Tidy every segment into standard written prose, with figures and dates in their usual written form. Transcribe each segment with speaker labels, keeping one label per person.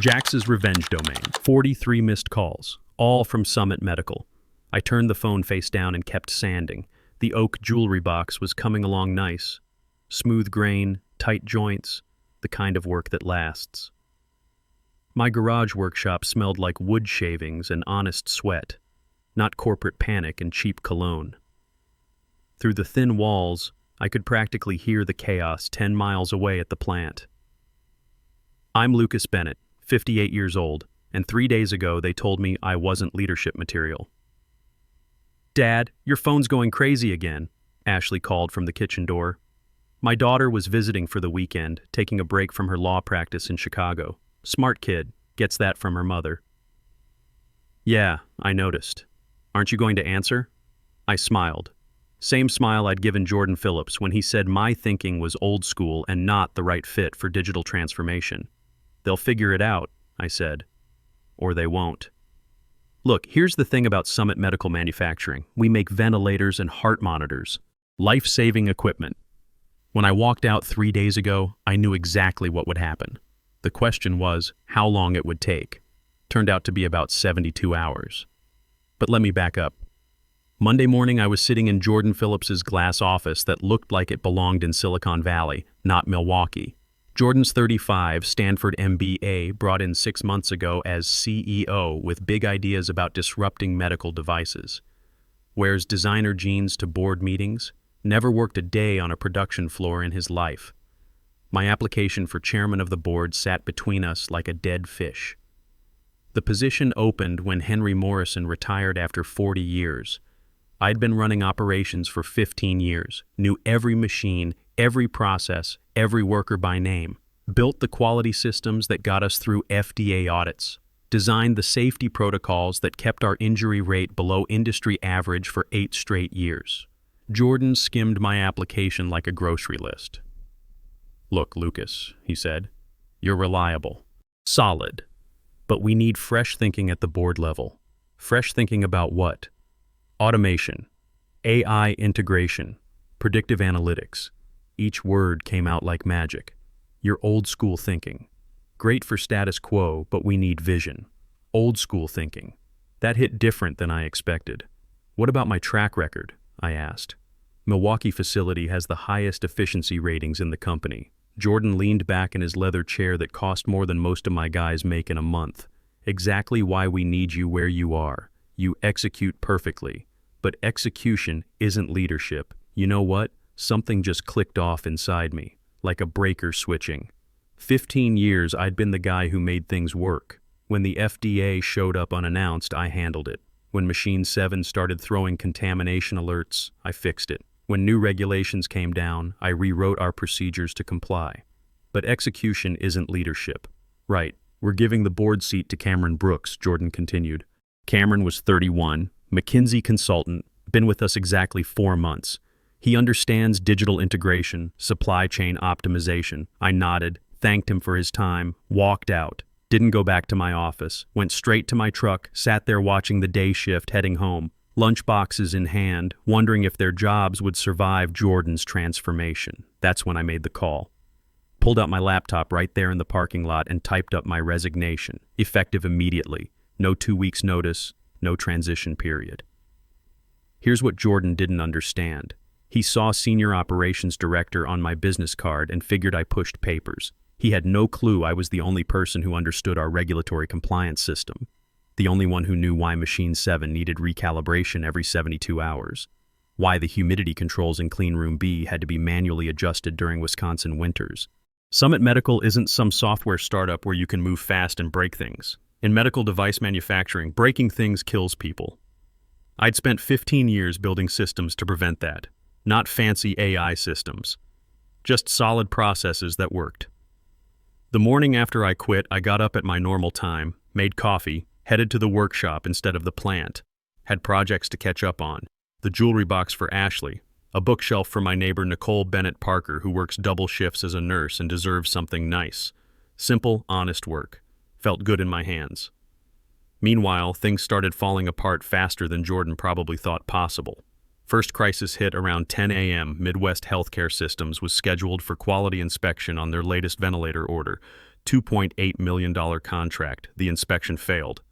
Speaker 1: Jax's revenge domain. 43 missed calls, all from Summit Medical. I turned the phone face down and kept sanding. The oak jewelry box was coming along nice. Smooth grain, tight joints, the kind of work that lasts. My garage workshop smelled like wood shavings and honest sweat, not corporate panic and cheap cologne. Through the thin walls, I could practically hear the chaos 10 miles away at the plant. I'm Lucas Bennett, 58 years old, and 3 days ago they told me I wasn't leadership material. "Dad, your phone's going crazy again," Ashley called from the kitchen door. My daughter was visiting for the weekend, taking a break from her law practice in Chicago. Smart kid, gets that from her mother. "Yeah, I noticed. Aren't you going to answer?" I smiled. Same smile I'd given Jordan Phillips when he said my thinking was old school and not the right fit for digital transformation. "They'll figure it out," I said. "Or they won't." Look, here's the thing about Summit Medical Manufacturing. We make ventilators and heart monitors, life-saving equipment. When I walked out 3 days ago, I knew exactly what would happen. The question was how long it would take. Turned out to be about 72 hours. But let me back up. Monday morning, I was sitting in Jordan Phillips's glass office that looked like it belonged in Silicon Valley, not Milwaukee. Jordan's 35, Stanford MBA, brought in 6 months ago as CEO with big ideas about disrupting medical devices. Wears designer jeans to board meetings, never worked a day on a production floor in his life. My application for chairman of the board sat between us like a dead fish. The position opened when Henry Morrison retired after 40 years. I'd been running operations for 15 years, knew every machine, every process, every worker by name, built the quality systems that got us through FDA audits, designed the safety protocols that kept our injury rate below industry average for 8 straight years. Jordan skimmed my application like a grocery list. "Look, Lucas," he said, "you're reliable, solid, but we need fresh thinking at the board level." Fresh thinking about what? Automation, AI integration, predictive analytics. Each word came out like magic. You're old school thinking. Great for status quo, but we need vision. Old school thinking. That hit different than I expected. "What about my track record?" I asked. "Milwaukee facility has the highest efficiency ratings in the company." Jordan leaned back in his leather chair that cost more than most of my guys make in a month. "Exactly why we need you where you are. You execute perfectly. But execution isn't leadership. You know what? Something just clicked off inside me, like a breaker switching. 15 years I'd been the guy who made things work. When the FDA showed up unannounced, I handled it. When Machine 7 started throwing contamination alerts, I fixed it. When new regulations came down, I rewrote our procedures to comply. But execution isn't leadership. Right, we're giving the board seat to Cameron Brooks, Jordan continued. Cameron was 31, McKinsey consultant, been with us exactly 4 months. He understands digital integration, supply chain optimization. I nodded, thanked him for his time, walked out. Didn't go back to my office, went straight to my truck, sat there watching the day shift heading home, lunchboxes in hand, wondering if their jobs would survive Jordan's transformation. That's when I made the call. Pulled out my laptop right there in the parking lot and typed up my resignation, effective immediately. No 2 weeks notice, no transition period. Here's what Jordan didn't understand. He saw Senior Operations Director on my business card and figured I pushed papers. He had no clue I was the only person who understood our regulatory compliance system, the only one who knew why Machine 7 needed recalibration every 72 hours, why the humidity controls in Clean Room B had to be manually adjusted during Wisconsin winters. Summit Medical isn't some software startup where you can move fast and break things. In medical device manufacturing, breaking things kills people. I'd spent 15 years building systems to prevent that. Not fancy AI systems. Just solid processes that worked. The morning after I quit, I got up at my normal time, made coffee, headed to the workshop instead of the plant. Had projects to catch up on. The jewelry box for Ashley. A bookshelf for my neighbor Nicole Bennett Parker, who works double shifts as a nurse and deserves something nice. Simple, honest work. Felt good in my hands. Meanwhile, things started falling apart faster than Jordan probably thought possible. First crisis hit around 10 a.m. Midwest Healthcare Systems was scheduled for quality inspection on their latest ventilator order. $2.8 million contract. The inspection failed.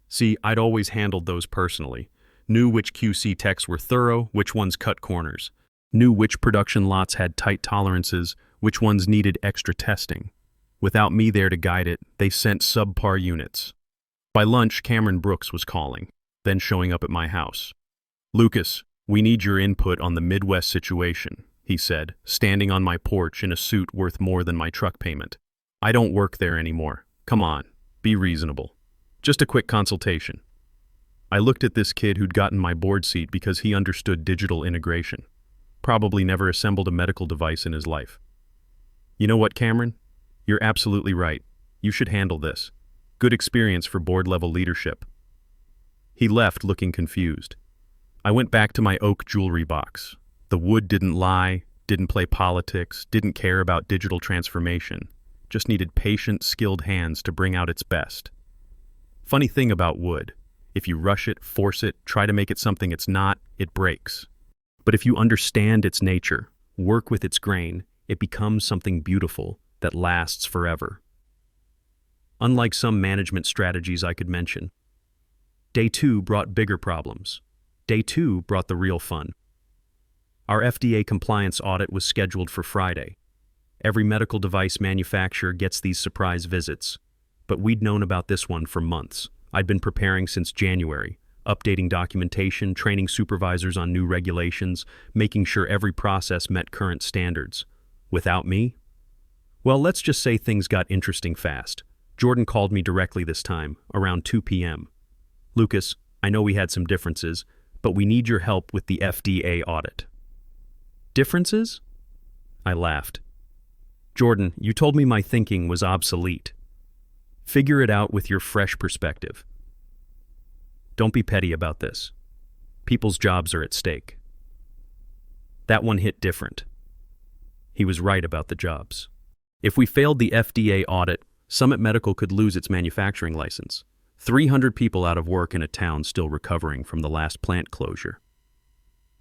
Speaker 1: See, I'd always handled those personally. Knew which QC techs were thorough, which ones cut corners. Knew which production lots had tight tolerances, which ones needed extra testing. Without me there to guide it, they sent subpar units. By lunch, Cameron Brooks was calling, then showing up at my house. "Lucas, we need your input on the Midwest situation," he said, standing on my porch in a suit worth more than my truck payment. "I don't work there anymore. Come on, be reasonable. Just a quick consultation." I looked at this kid who'd gotten my board seat because he understood digital integration. Probably never assembled a medical device in his life. "You know what, Cameron? You're absolutely right. You should handle this. Good experience for board-level leadership." He left looking confused. I went back to my oak jewelry box. The wood didn't lie, didn't play politics, didn't care about digital transformation. Just needed patient, skilled hands to bring out its best. Funny thing about wood, if you rush it, force it, try to make it something it's not, it breaks. But if you understand its nature, work with its grain, it becomes something beautiful that lasts forever. Unlike some management strategies I could mention. Day 2 brought bigger problems. Day 2 brought the real fun. Our FDA compliance audit was scheduled for Friday. Every medical device manufacturer gets these surprise visits, but we'd known about this one for months. I'd been preparing since January, updating documentation, training supervisors on new regulations, making sure every process met current standards. Without me? Well, let's just say things got interesting fast. Jordan called me directly this time, around 2 p.m. "Lucas, I know we had some differences, but we need your help with the FDA audit." "Differences?" I laughed. "Jordan, you told me my thinking was obsolete. Figure it out with your fresh perspective. Don't be petty about this. People's jobs are at stake." That one hit different. He was right about the jobs. If we failed the FDA audit, Summit Medical could lose its manufacturing license. 300 people out of work in a town still recovering from the last plant closure.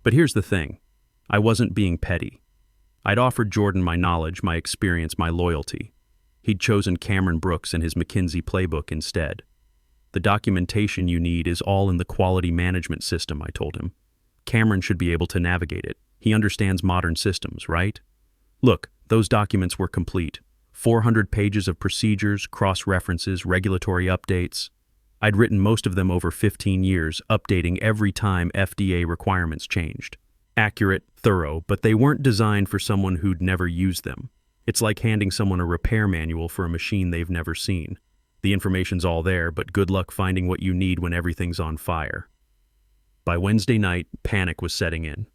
Speaker 1: But here's the thing. I wasn't being petty. I'd offered Jordan my knowledge, my experience, my loyalty. He'd chosen Cameron Brooks and his McKinsey playbook instead. "The documentation you need is all in the quality management system," I told him. "Cameron should be able to navigate it. He understands modern systems, right?" Look, those documents were complete. 400 pages of procedures, cross-references, regulatory updates. I'd written most of them over 15 years, updating every time FDA requirements changed. Accurate, thorough, but they weren't designed for someone who'd never used them. It's like handing someone a repair manual for a machine they've never seen. The information's all there, but good luck finding what you need when everything's on fire. By Wednesday night, panic was setting in.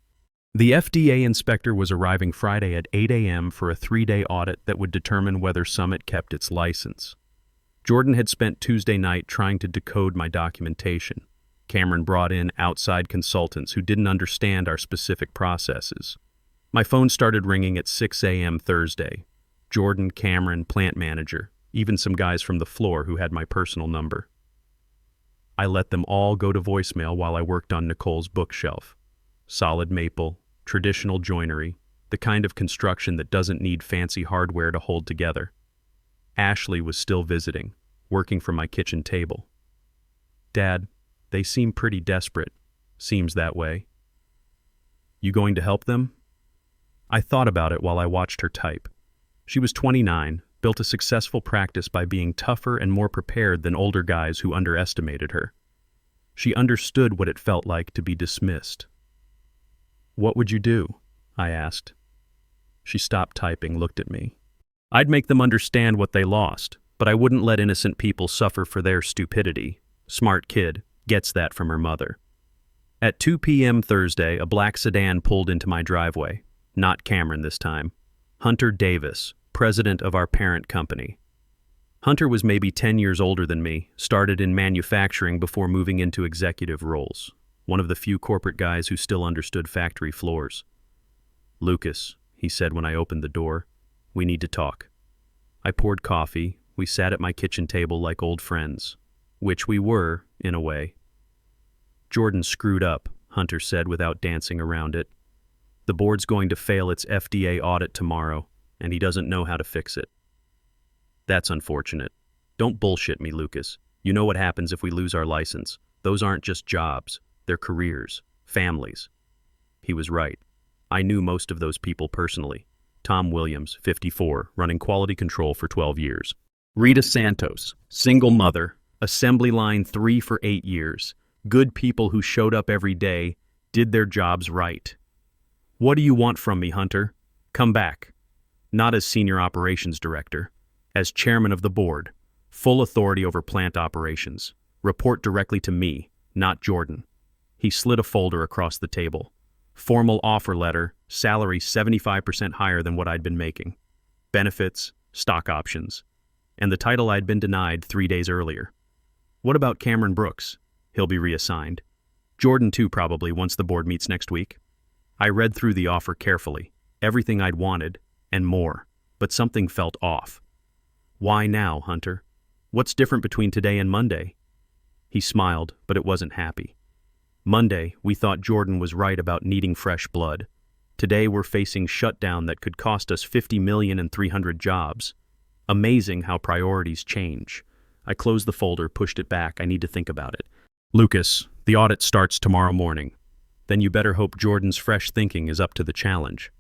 Speaker 1: The FDA inspector was arriving Friday at 8 a.m. for a 3-day audit that would determine whether Summit kept its license. Jordan had spent Tuesday night trying to decode my documentation. Cameron brought in outside consultants who didn't understand our specific processes. My phone started ringing at 6 a.m. Thursday. Jordan, Cameron, plant manager, even some guys from the floor who had my personal number. I let them all go to voicemail while I worked on Nicole's bookshelf. Solid maple, traditional joinery, the kind of construction that doesn't need fancy hardware to hold together. Ashley was still visiting, working from my kitchen table. "Dad, they seem pretty desperate. Seems that way. You going to help them?" I thought about it while I watched her type. She was 29, built a successful practice by being tougher and more prepared than older guys who underestimated her. She understood what it felt like to be dismissed. "What would you do?" I asked. She stopped typing, looked at me. "I'd make them understand what they lost, but I wouldn't let innocent people suffer for their stupidity. Smart kid, gets that from her mother." At 2 p.m. Thursday, a black sedan pulled into my driveway. Not Cameron this time. Hunter Davis, president of our parent company. Hunter was maybe 10 years older than me, started in manufacturing before moving into executive roles. One of the few corporate guys who still understood factory floors. "Lucas," he said when I opened the door, "we need to talk." I poured coffee. We sat at my kitchen table like old friends. Which we were, in a way. "Jordan screwed up," Hunter said without dancing around it. "The board's going to fail its FDA audit tomorrow, and he doesn't know how to fix it." That's unfortunate. Don't bullshit me, Lucas. You know what happens if we lose our license. Those aren't just jobs. They're careers, families. He was right. I knew most of those people personally. Tom Williams, 54, running quality control for 12 years. Rita Santos, single mother, assembly line 3 for 8 years. Good people who showed up every day, did their jobs right. What do you want from me, Hunter? Come back. Not as senior operations director, as chairman of the board, full authority over plant operations. Report directly to me, not Jordan. He slid a folder across the table. Formal offer letter, salary 75% higher than what I'd been making. Benefits, stock options. And the title I'd been denied 3 days earlier. What about Cameron Brooks? He'll be reassigned. Jordan too, probably, once the board meets next week. I read through the offer carefully, everything I'd wanted, and more, but something felt off. Why now, Hunter? What's different between today and Monday? He smiled, but it wasn't happy. Monday, we thought Jordan was right about needing fresh blood. Today, we're facing shutdown that could cost us 50 million and 300 jobs. Amazing how priorities change. I closed the folder, pushed it back. I need to think about it. Lucas, the audit starts tomorrow morning. Then you better hope Jordan's fresh thinking is up to the challenge.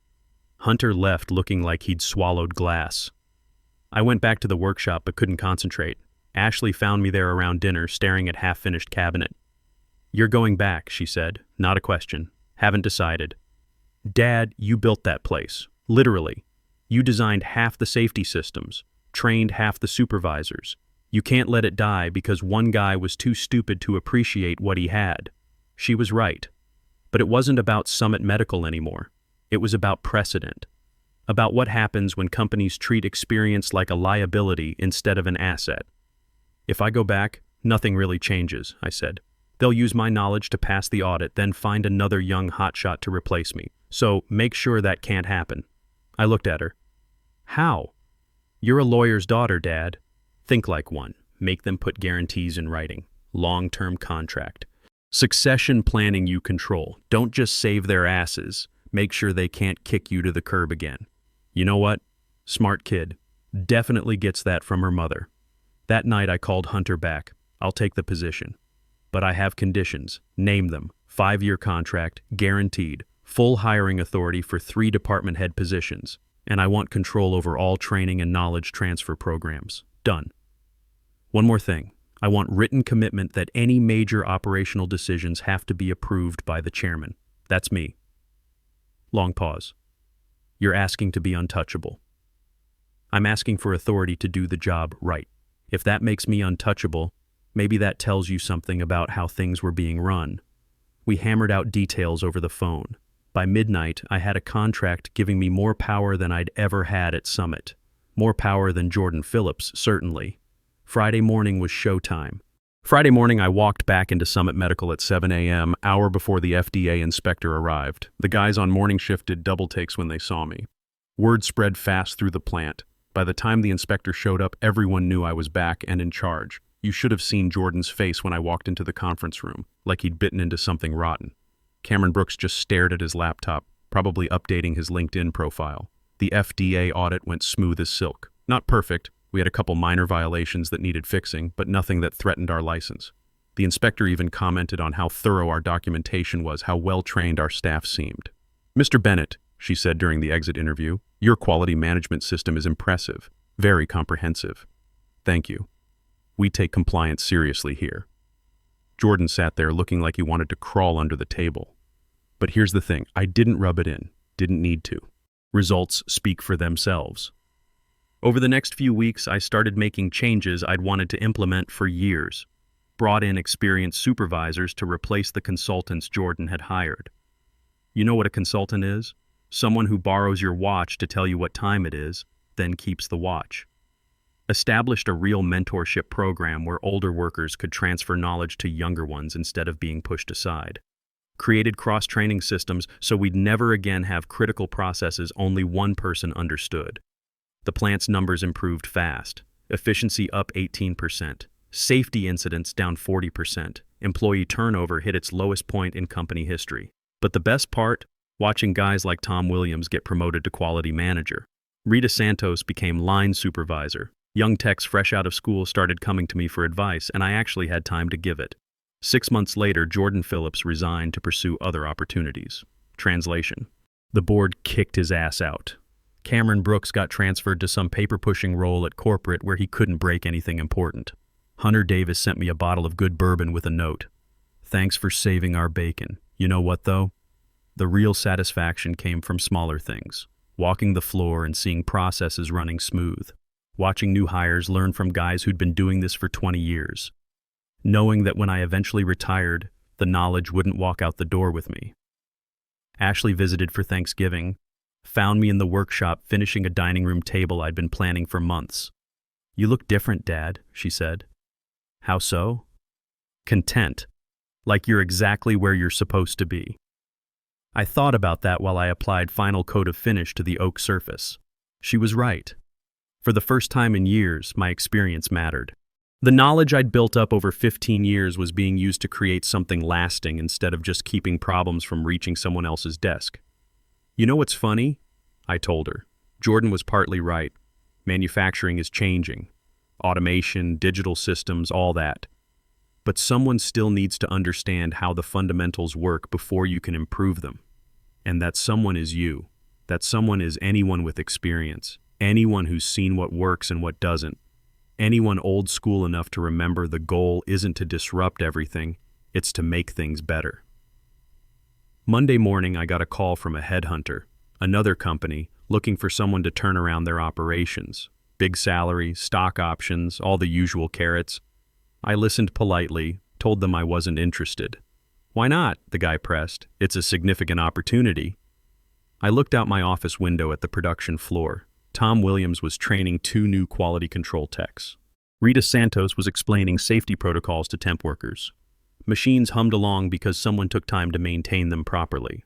Speaker 1: Hunter left looking like he'd swallowed glass. I went back to the workshop but couldn't concentrate. Ashley found me there around dinner, staring at half-finished cabinet. You're going back, she said. Not a question. Haven't decided. Dad, you built that place. Literally. You designed half the safety systems, trained half the supervisors. You can't let it die because one guy was too stupid to appreciate what he had. She was right. But it wasn't about Summit Medical anymore. It was about precedent. About what happens when companies treat experience like a liability instead of an asset. If I go back, nothing really changes, I said. They'll use my knowledge to pass the audit, then find another young hotshot to replace me. So make sure that can't happen. I looked at her. How? You're a lawyer's daughter, Dad. Think like one. Make them put guarantees in writing. Long-term contract. Succession planning you control. Don't just save their asses. Make sure they can't kick you to the curb again. You know what? Smart kid. Definitely gets that from her mother. That night I called Hunter back. I'll take the position. But I have conditions. Name them. 5-year contract, guaranteed. Full hiring authority for 3 department head positions. And I want control over all training and knowledge transfer programs. Done. One more thing. I want written commitment that any major operational decisions have to be approved by the chairman. That's me. Long pause. You're asking to be untouchable. I'm asking for authority to do the job right. If that makes me untouchable, maybe that tells you something about how things were being run. We hammered out details over the phone. By midnight, I had a contract giving me more power than I'd ever had at Summit. More power than Jordan Phillips, certainly. Friday morning was showtime. Friday morning, I walked back into Summit Medical at 7 a.m., hour before the FDA inspector arrived. The guys on morning shift did double takes when they saw me. Word spread fast through the plant. By the time the inspector showed up, everyone knew I was back and in charge. You should have seen Jordan's face when I walked into the conference room, like he'd bitten into something rotten. Cameron Brooks just stared at his laptop, probably updating his LinkedIn profile. The FDA audit went smooth as silk. Not perfect. We had a couple minor violations that needed fixing, but nothing that threatened our license. The inspector even commented on how thorough our documentation was, how well-trained our staff seemed. Mr. Bennett, she said during the exit interview, your quality management system is impressive, very comprehensive. Thank you. We take compliance seriously here. Jordan sat there looking like he wanted to crawl under the table. But here's the thing, I didn't rub it in, didn't need to. Results speak for themselves. Over the next few weeks, I started making changes I'd wanted to implement for years. Brought in experienced supervisors to replace the consultants Jordan had hired. You know what a consultant is? Someone who borrows your watch to tell you what time it is, then keeps the watch. Established a real mentorship program where older workers could transfer knowledge to younger ones instead of being pushed aside. Created cross-training systems so we'd never again have critical processes only one person understood. The plant's numbers improved fast. Efficiency up 18%. Safety incidents down 40%. Employee turnover hit its lowest point in company history. But the best part? Watching guys like Tom Williams get promoted to quality manager. Rita Santos became line supervisor. Young techs fresh out of school started coming to me for advice, and I actually had time to give it. 6 months later, Jordan Phillips resigned to pursue other opportunities. Translation. The board kicked his ass out. Cameron Brooks got transferred to some paper-pushing role at corporate where he couldn't break anything important. Hunter Davis sent me a bottle of good bourbon with a note. Thanks for saving our bacon. You know what, though? The real satisfaction came from smaller things. Walking the floor and seeing processes running smooth. Watching new hires learn from guys who'd been doing this for 20 years. Knowing that when I eventually retired, the knowledge wouldn't walk out the door with me. Ashley visited for Thanksgiving, found me in the workshop finishing a dining room table I'd been planning for months. You look different, Dad, she said. How so? Content. Like you're exactly where you're supposed to be. I thought about that while I applied final coat of finish to the oak surface. She was right. For the first time in years, my experience mattered. The knowledge I'd built up over 15 years was being used to create something lasting instead of just keeping problems from reaching someone else's desk. You know what's funny? I told her. Jordan was partly right. Manufacturing is changing. Automation, digital systems, all that. But someone still needs to understand how the fundamentals work before you can improve them. And that someone is you. That someone is anyone with experience. Anyone who's seen what works and what doesn't. Anyone old school enough to remember the goal isn't to disrupt everything, it's to make things better. Monday morning, I got a call from a headhunter, another company, looking for someone to turn around their operations. Big salary, stock options, all the usual carrots. I listened politely, told them I wasn't interested. Why not? The guy pressed. It's a significant opportunity. I looked out my office window at the production floor. Tom Williams was training 2 new quality control techs. Rita Santos was explaining safety protocols to temp workers. Machines hummed along because someone took time to maintain them properly.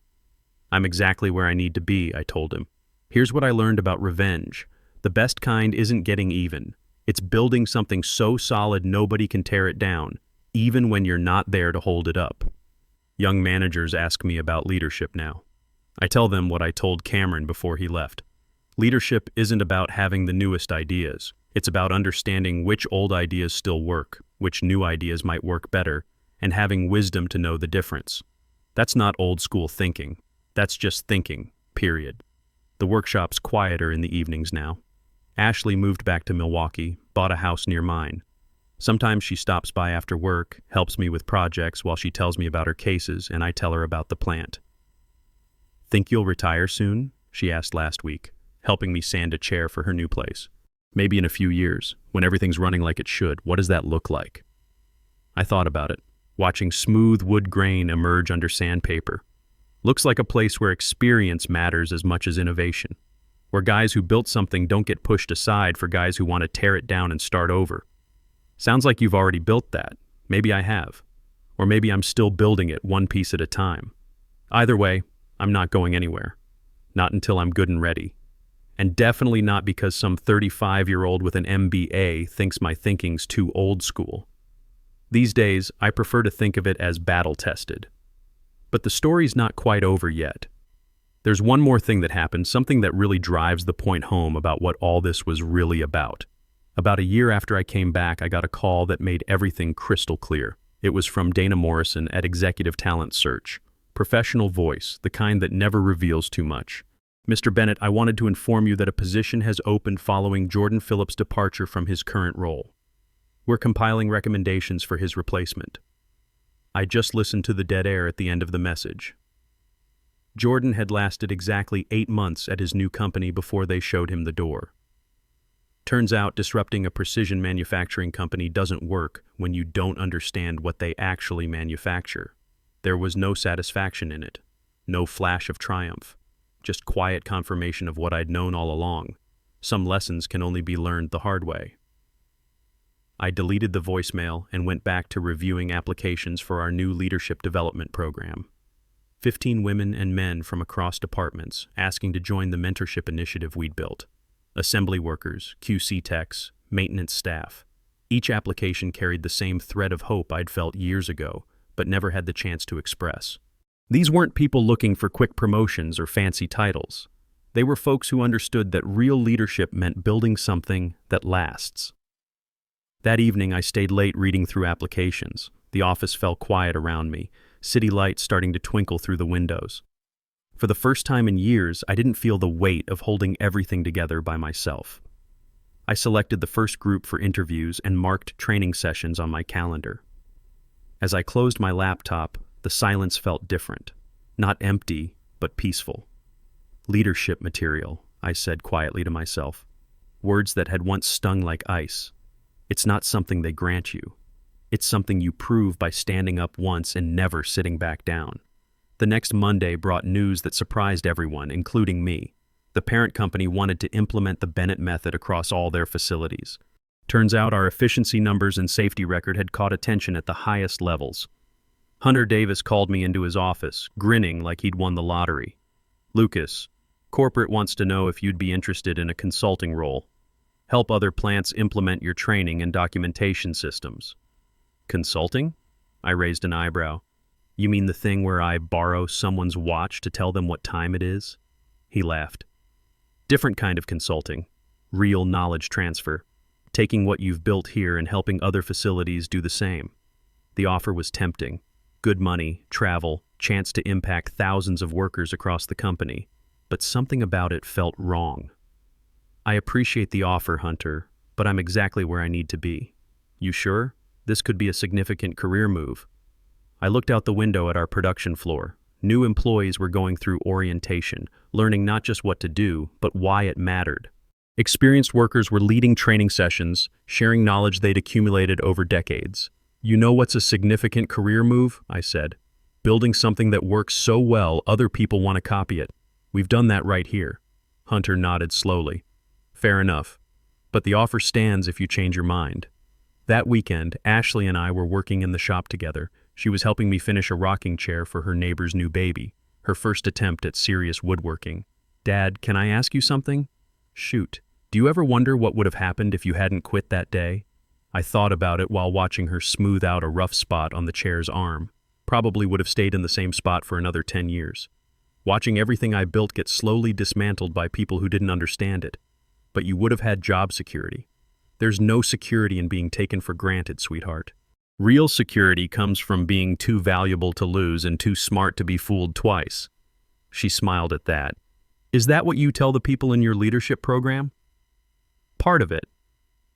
Speaker 1: I'm exactly where I need to be, I told him. Here's what I learned about revenge. The best kind isn't getting even. It's building something so solid nobody can tear it down, even when you're not there to hold it up. Young managers ask me about leadership now. I tell them what I told Cameron before he left. Leadership isn't about having the newest ideas. It's about understanding which old ideas still work, which new ideas might work better, and having wisdom to know the difference. That's not old school thinking. That's just thinking, period. The workshop's quieter in the evenings now. Ashley moved back to Milwaukee, bought a house near mine. Sometimes she stops by after work, helps me with projects while she tells me about her cases, and I tell her about the plant. Think you'll retire soon? She asked last week, helping me sand a chair for her new place. Maybe in a few years, when everything's running like it should. What does that look like? I thought about it, watching smooth wood grain emerge under sandpaper. Looks like a place where experience matters as much as innovation, where guys who built something don't get pushed aside for guys who want to tear it down and start over. Sounds like you've already built that. Maybe I have. Or maybe I'm still building it one piece at a time. Either way, I'm not going anywhere. Not until I'm good and ready. And definitely not because some 35-year-old with an MBA thinks my thinking's too old school. These days, I prefer to think of it as battle-tested. But the story's not quite over yet. There's one more thing that happened, something that really drives the point home about what all this was really about. About a year after I came back, I got a call that made everything crystal clear. It was from Dana Morrison at Executive Talent Search. Professional voice, the kind that never reveals too much. Mr. Bennett, I wanted to inform you that a position has opened following Jordan Phillips' departure from his current role. We're compiling recommendations for his replacement. I just listened to the dead air at the end of the message. Jordan had lasted exactly 8 months at his new company before they showed him the door. Turns out disrupting a precision manufacturing company doesn't work when you don't understand what they actually manufacture. There was no satisfaction in it, no flash of triumph, just quiet confirmation of what I'd known all along. Some lessons can only be learned the hard way. I deleted the voicemail and went back to reviewing applications for our new leadership development program. 15 women and men from across departments asking to join the mentorship initiative we'd built. Assembly workers, QC techs, maintenance staff. Each application carried the same thread of hope I'd felt years ago, but never had the chance to express. These weren't people looking for quick promotions or fancy titles. They were folks who understood that real leadership meant building something that lasts. That evening, I stayed late reading through applications. The office fell quiet around me, city lights starting to twinkle through the windows. For the first time in years, I didn't feel the weight of holding everything together by myself. I selected the first group for interviews and marked training sessions on my calendar. As I closed my laptop, the silence felt different. Not empty, but peaceful. Leadership material, I said quietly to myself. Words that had once stung like ice. It's not something they grant you. It's something you prove by standing up once and never sitting back down. The next Monday brought news that surprised everyone, including me. The parent company wanted to implement the Bennett method across all their facilities. Turns out our efficiency numbers and safety record had caught attention at the highest levels. Hunter Davis called me into his office, grinning like he'd won the lottery. "Lucas, corporate wants to know if you'd be interested in a consulting role. Help other plants implement your training and documentation systems." "Consulting?" I raised an eyebrow. "You mean the thing where I borrow someone's watch to tell them what time it is?" He laughed. "Different kind of consulting. Real knowledge transfer. Taking what you've built here and helping other facilities do the same." The offer was tempting. Good money, travel, chance to impact thousands of workers across the company. But something about it felt wrong. "I appreciate the offer, Hunter, but I'm exactly where I need to be." "You sure? This could be a significant career move." I looked out the window at our production floor. New employees were going through orientation, learning not just what to do, but why it mattered. Experienced workers were leading training sessions, sharing knowledge they'd accumulated over decades. "You know what's a significant career move?" I said. "Building something that works so well other people want to copy it. We've done that right here." Hunter nodded slowly. "Fair enough. But the offer stands if you change your mind." That weekend, Ashley and I were working in the shop together. She was helping me finish a rocking chair for her neighbor's new baby, her first attempt at serious woodworking. "Dad, can I ask you something?" "Shoot. Do you ever wonder what would have happened if you hadn't quit that day?" I thought about it while watching her smooth out a rough spot on the chair's arm. Probably would have stayed in the same spot for another 10 years. Watching everything I built get slowly dismantled by people who didn't understand it. But you would have had job security. There's no security in being taken for granted, sweetheart. Real security comes from being too valuable to lose and too smart to be fooled twice. She smiled at that. "Is that what you tell the people in your leadership program?" "Part of it.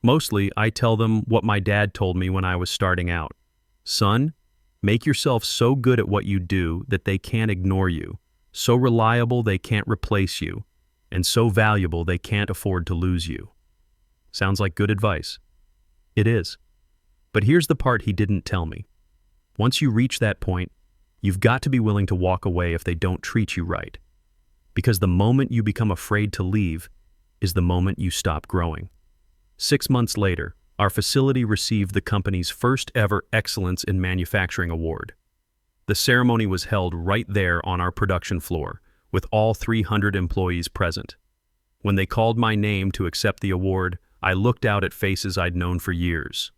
Speaker 1: Mostly, I tell them what my dad told me when I was starting out. Son, make yourself so good at what you do that they can't ignore you, so reliable they can't replace you, and so valuable they can't afford to lose you." Sounds like good advice. It is. But here's the part he didn't tell me. Once you reach that point, you've got to be willing to walk away if they don't treat you right. Because the moment you become afraid to leave is the moment you stop growing. 6 months later, our facility received the company's first ever Excellence in Manufacturing Award. The ceremony was held right there on our production floor, with all 300 employees present. When they called my name to accept the award, I looked out at faces I'd known for years.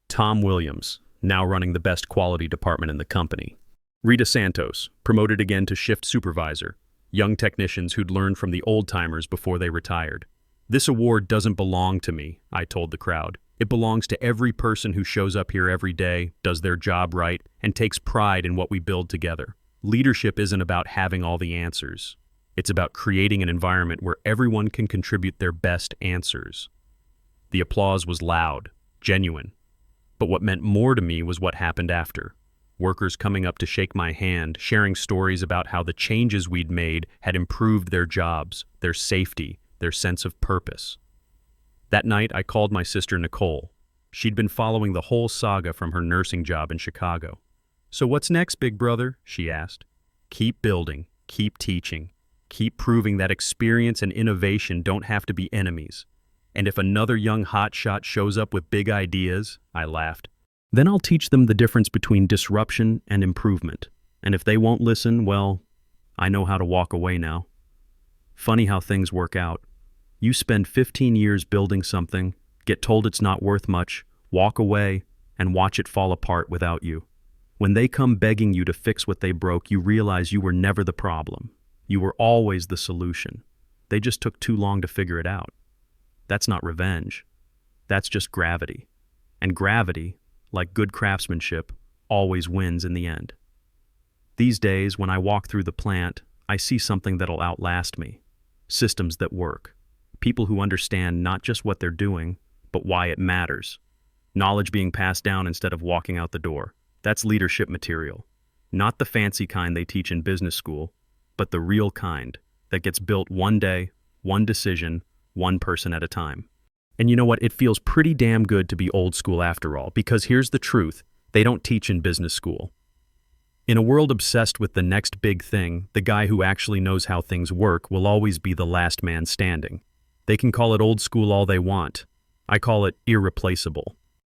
Speaker 1: Tom Williams, now running the best quality department in the company. Rita Santos, promoted again to shift supervisor. Young technicians who'd learned from the old-timers before they retired. "This award doesn't belong to me," I told the crowd. "It belongs to every person who shows up here every day, does their job right, and takes pride in what we build together. Leadership isn't about having all the answers. It's about creating an environment where everyone can contribute their best answers." The applause was loud, genuine. But what meant more to me was what happened after. Workers coming up to shake my hand, sharing stories about how the changes we'd made had improved their jobs, their safety, their sense of purpose. That night, I called my sister Nicole. She'd been following the whole saga from her nursing job in Chicago. "So what's next, big brother?" she asked. "Keep building, keep teaching, keep proving that experience and innovation don't have to be enemies. And if another young hotshot shows up with big ideas," I laughed, "then I'll teach them the difference between disruption and improvement. And if they won't listen, well, I know how to walk away now." Funny how things work out. You spend 15 years building something, get told it's not worth much, walk away, and watch it fall apart without you. When they come begging you to fix what they broke, you realize you were never the problem. You were always the solution. They just took too long to figure it out. That's not revenge. That's just gravity. And gravity, like good craftsmanship, always wins in the end. These days, when I walk through the plant, I see something that'll outlast me. Systems that work. People who understand not just what they're doing, but why it matters. Knowledge being passed down instead of walking out the door. That's leadership material. Not the fancy kind they teach in business school, but the real kind that gets built one day, one decision, one person at a time. And you know what? It feels pretty damn good to be old school after all, because here's the truth. They don't teach in business school. In a world obsessed with the next big thing, the guy who actually knows how things work will always be the last man standing. They can call it old school all they want. I call it irreplaceable.